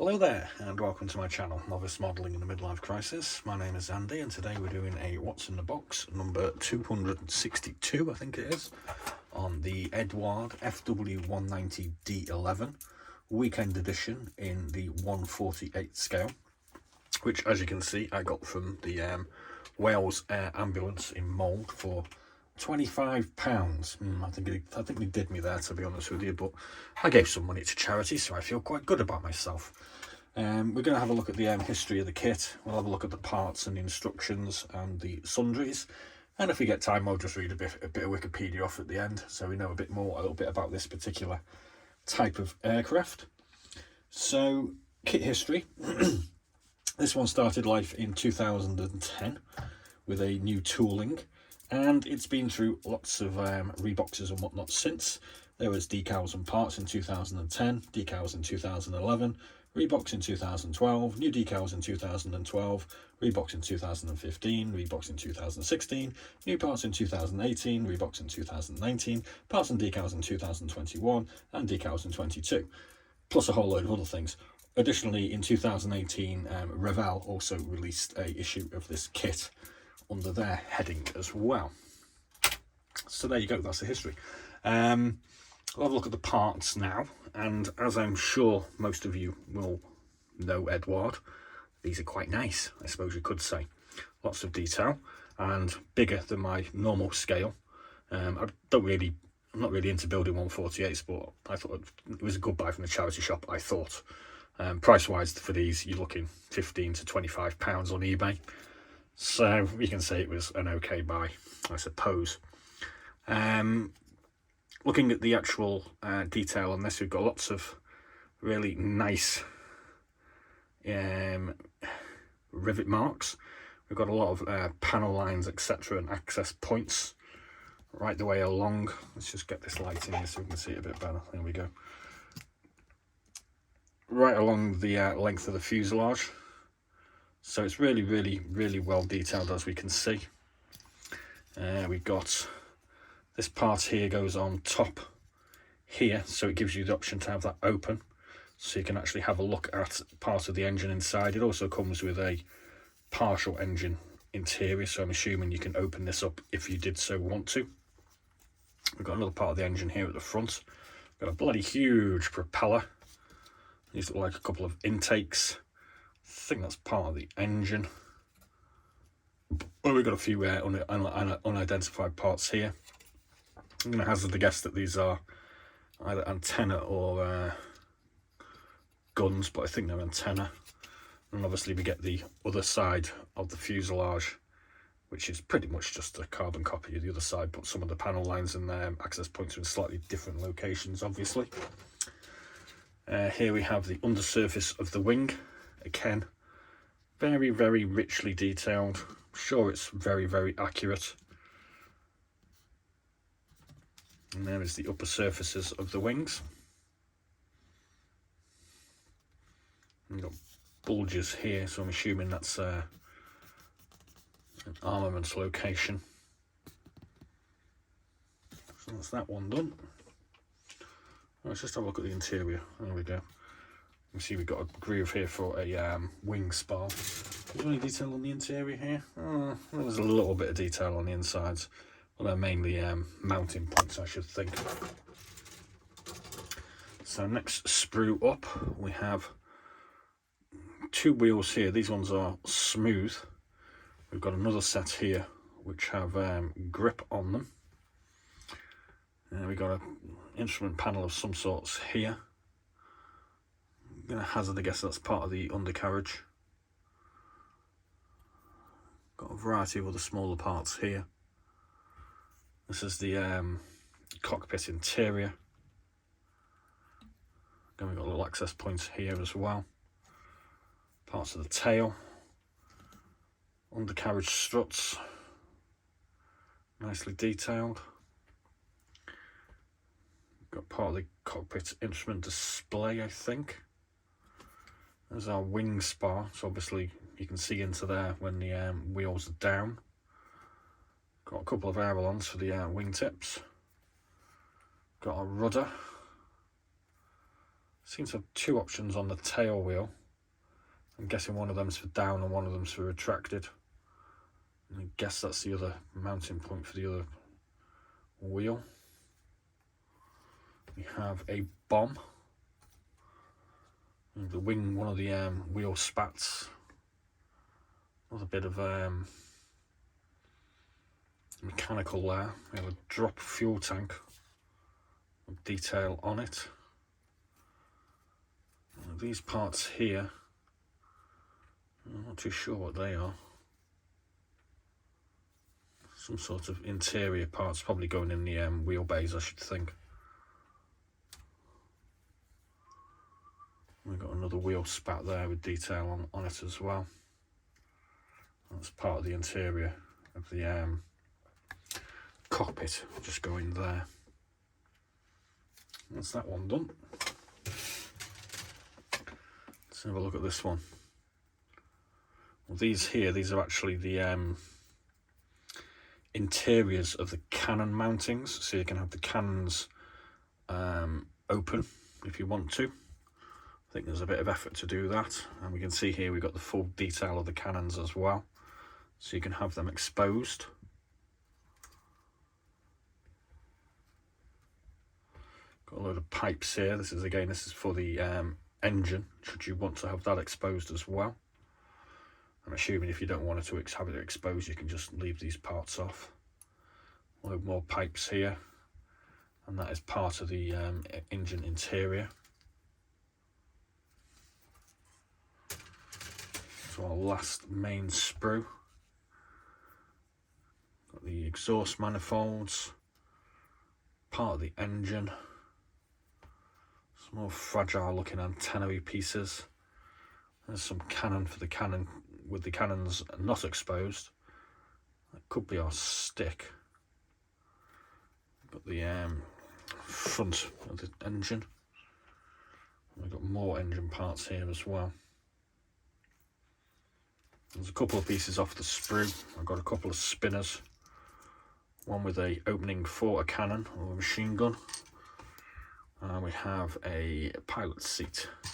Hello there and welcome to my channel, Novice Modelling in the Midlife Crisis. My name is Andy and today we're doing a What's in the Box number 262, I think it is, on the Eduard FW190D-11 weekend edition in the 1/48 scale, which as you can see I got from the Wales Air Ambulance in Mould for £25. I think they did me there, to be honest with you, but I gave some money to charity, so I feel quite good about myself. We're going to have a look at the history of the kit. We'll have a look at the parts and the instructions and the sundries, and if we get time, we'll just read a bit of Wikipedia off at the end, so we know a little bit about this particular type of aircraft. So, kit history. This one started life in 2010 with a new tooling, and it's been through lots of reboxes and whatnot since. There was decals and parts in 2010, decals in 2011, rebox in 2012, new decals in 2012, rebox in 2015, rebox in 2016, new parts in 2018, rebox in 2019, parts and decals in 2021, and decals in 22, plus a whole load of other things. Additionally, in 2018, Revell also released a issue of this kit under their heading as well. So there you go, that's the history. I'll have a look at the parts now, and as I'm sure most of you will know Eduard, these are quite nice, I suppose you could say. Lots of detail and bigger than my normal scale. I'm not really into building 148s, but I thought it was a good buy from the charity shop, I thought. Price wise for these, you're looking £15 to £25 on eBay. So you can say it was an okay buy, I suppose. Looking at the actual detail on this, we've got lots of really nice rivet marks. We've got a lot of panel lines, etc., and access points right the way along. Let's just get this light in here so we can see it a bit better. There we go. Right along the length of the fuselage. So it's really well detailed, as we can see. We've got this part here goes on top here, so it gives you the option to have that open, so you can actually have a look at part of the engine inside. It also comes with a partial engine interior, so I'm assuming you can open this up if you did so want to. We've got another part of the engine here at the front. We've got a bloody huge propeller. These look like a couple of intakes. I think that's part of the engine. Well, we've got a few unidentified parts here. I'm going to hazard the guess that these are either antenna or guns, but I think they're antenna. And obviously we get the other side of the fuselage, which is pretty much just a carbon copy of the other side, but some of the panel lines and access points are in slightly different locations, obviously. Here we have the undersurface of the wing. Again, very richly detailed. I'm sure it's very accurate. And there is the upper surfaces of the wings. We've got bulges here, so I'm assuming that's an armaments location. So that's that one done. Let's just have a look at the interior. There we go. You can see we've got a groove here for a wing spar. Is there any detail on the interior here? Oh, there's a little bit of detail on the insides. Well, they're mainly mounting points, I should think. So next sprue up, we have two wheels here. These ones are smooth. We've got another set here which have grip on them. And we've got an instrument panel of some sorts here. I'm going to hazard a guess that's part of the undercarriage. Got a variety of other smaller parts here. This is the cockpit interior. Then we've got little access points here as well. Parts of the tail. Undercarriage struts. Nicely detailed. Got part of the cockpit instrument display, I think. There's our wing spar, so obviously you can see into there when the wheels are down. Got a couple of ailerons for the wingtips. Got a rudder. Seems to have two options on the tail wheel. I'm guessing one of them's for down and one of them's for retracted. And I guess that's the other mounting point for the other wheel. We have a bomb. And the wing, one of the wheel spats. Another bit of mechanical there. We have a drop fuel tank with detail on it. And these parts here, I'm not too sure what they are. Some sort of interior parts, probably going in the wheelbase, I should think. We've got another wheel spat there with detail on it as well. That's part of the interior of the cockpit, just going there. That's that one done. Let's have a look at this one. Well, these are actually the interiors of the cannon mountings, so you can have the cannons open if you want to. I think there's a bit of effort to do that, and we can see here we've got the full detail of the cannons as well, so you can have them exposed. Got a load of pipes here. This is for the engine, should you want to have that exposed as well. I'm assuming if you don't want to have it exposed, you can just leave these parts off. A load more pipes here, and that is part of the engine interior. So our last main sprue. Got the exhaust manifolds, part of the engine. Some more fragile looking antennae pieces. There's some cannon for the cannon with the cannons not exposed. That could be our stick. Got the front of the engine. We've got more engine parts here as well. There's a couple of pieces off the sprue. I've got a couple of spinners. One with a opening for a cannon or a machine gun. We have a pilot seat. We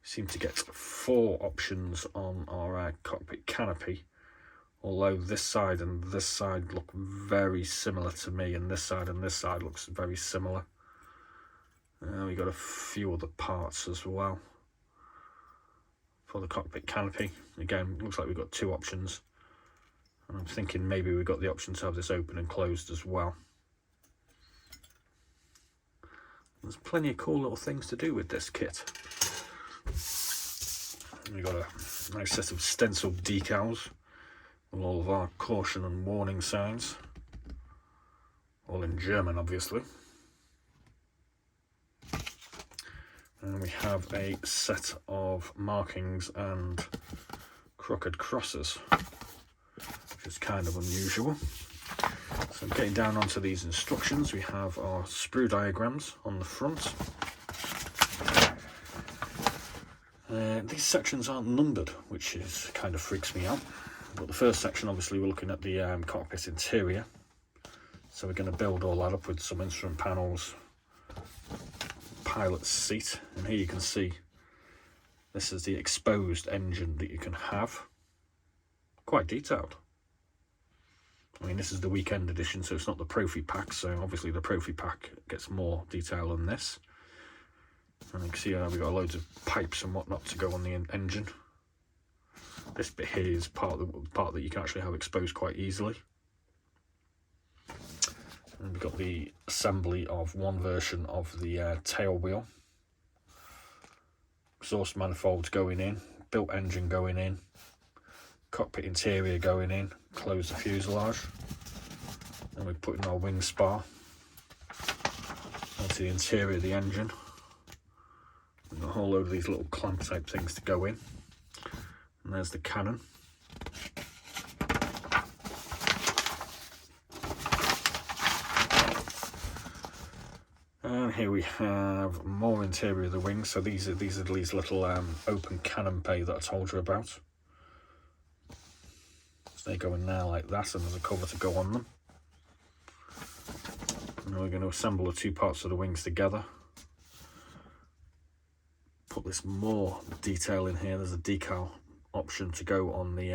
seem to get 4 options on our cockpit canopy, although this side and this side look very similar to me, and this side looks very similar. We got a few other parts as well for the cockpit canopy. Again, looks like we've got 2 options, and I'm thinking maybe we've got the option to have this open and closed as well. There's plenty of cool little things to do with this kit. We've got a nice set of stenciled decals with all of our caution and warning signs, all in German obviously. And we have a set of markings and crooked crosses, which is kind of unusual. So getting down onto these instructions, we have our sprue diagrams on the front. These sections aren't numbered, which kind of freaks me out. But the first section, obviously, we're looking at the cockpit interior. So we're going to build all that up with some instrument panels, pilot's seat, and here you can see this is the exposed engine that you can have. Quite detailed. I mean, this is the weekend edition, so it's not the Profi pack, so obviously the Profi pack gets more detail than this. And you can see we've got loads of pipes and whatnot to go on the engine. This bit here is part that you can actually have exposed quite easily. And we've got the assembly of one version of the tail wheel. Exhaust manifolds going in, built engine going in, cockpit interior going in, close the fuselage. Then we're putting our wing spar onto the interior of the engine. We've got a whole load of these little clamp type things to go in. And there's the cannon. And here we have more interior of the wings. So these are these little open cannon bay that I told you about. So they go in there like that, and there's a cover to go on them. And we're going to assemble the 2 parts of the wings together. put this more detail in here. There's a decal option to go on the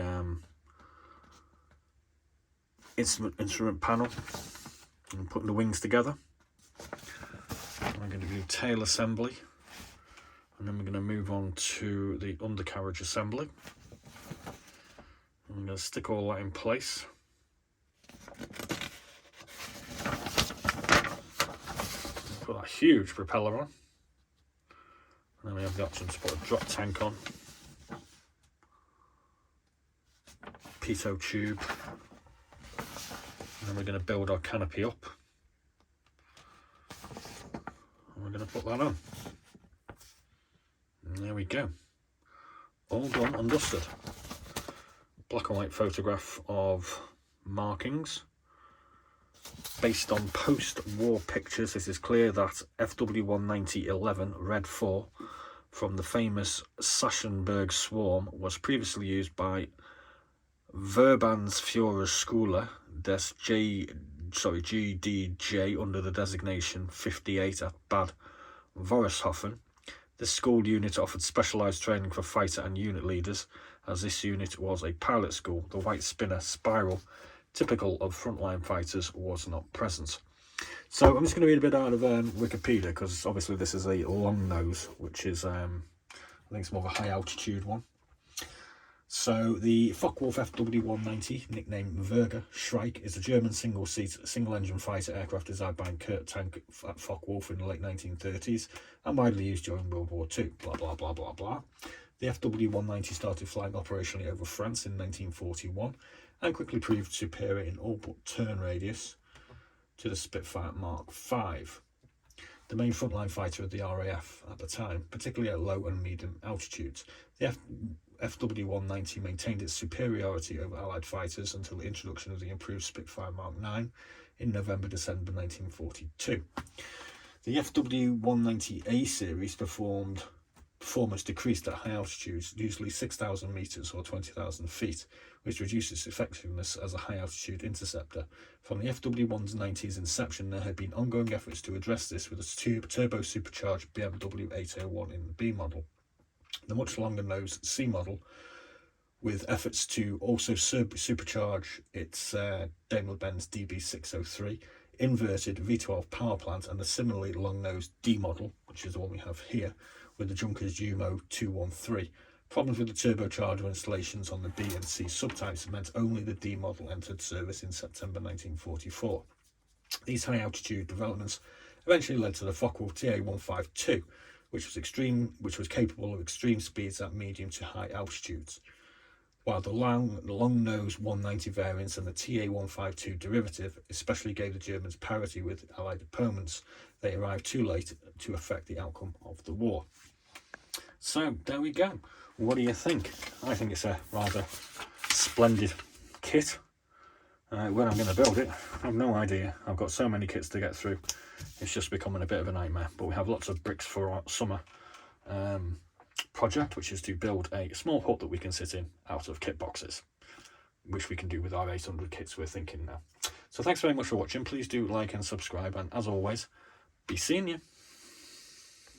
instrument panel. And putting the wings together. I'm going to do tail assembly, and then we're going to move on to the undercarriage assembly. I'm going to stick all that in place. Put that huge propeller on, and then we have the option to put a drop tank on, pitot tube, and then we're going to build our canopy up. And we're going to put that on. And there we go. All done and dusted. Black and white photograph of markings. Based on post-war pictures, it is clear that FW190D-11 Red 4 from the famous Sachsenberg swarm was previously used by Verbandsführerschule des GDJ under the designation 58 at Bad Vorishofen. This school unit offered specialised training for fighter and unit leaders, as this unit was a pilot school. The white spinner spiral, typical of frontline fighters, was not present. So I'm just going to read a bit out of Wikipedia, because obviously this is a long nose, which is, I think it's more of a high altitude one. So the Focke-Wulf FW190, nicknamed Verga Shrike, is a German single-seat, single-engine fighter aircraft designed by Kurt Tank at Focke-Wulf in the late 1930s and widely used during World War II. Blah, blah, blah, blah, blah. The FW190 started flying operationally over France in 1941 and quickly proved superior in all but turn radius to the Spitfire Mark V, the main frontline fighter of the RAF at the time, particularly at low and medium altitudes. The FW190 maintained its superiority over Allied fighters until the introduction of the improved Spitfire Mark IX in November-December 1942. The FW190A series performance decreased at high altitudes, usually 6,000 metres or 20,000 feet, which reduces effectiveness as a high-altitude interceptor. From the FW190's inception, there had been ongoing efforts to address this with a turbo-supercharged BMW 801 in the B model. The much longer-nosed C model, with efforts to also supercharge its Daimler-Benz DB603 inverted V12 power plant, and the similarly long-nosed D model, which is the one we have here, with the Junkers Jumo 213. Problems with the turbocharger installations on the B and C subtypes meant only the D model entered service in September 1944. These high-altitude developments eventually led to the Focke-Wulf TA152, which was capable of extreme speeds at medium to high altitudes. While the long-nosed 190 variants and the TA152 derivative especially gave the Germans parity with Allied opponents, they arrived too late to affect the outcome of the war. So there we go. What do you think? I think it's a rather splendid kit. When I'm going to build it, I have no idea. I've got so many kits to get through. It's just becoming a bit of a nightmare. But we have lots of bricks for our summer project, which is to build a small hut that we can sit in out of kit boxes, which we can do with our 800 kits we're thinking now. So thanks very much for watching. Please do like and subscribe, and as always, be seeing you.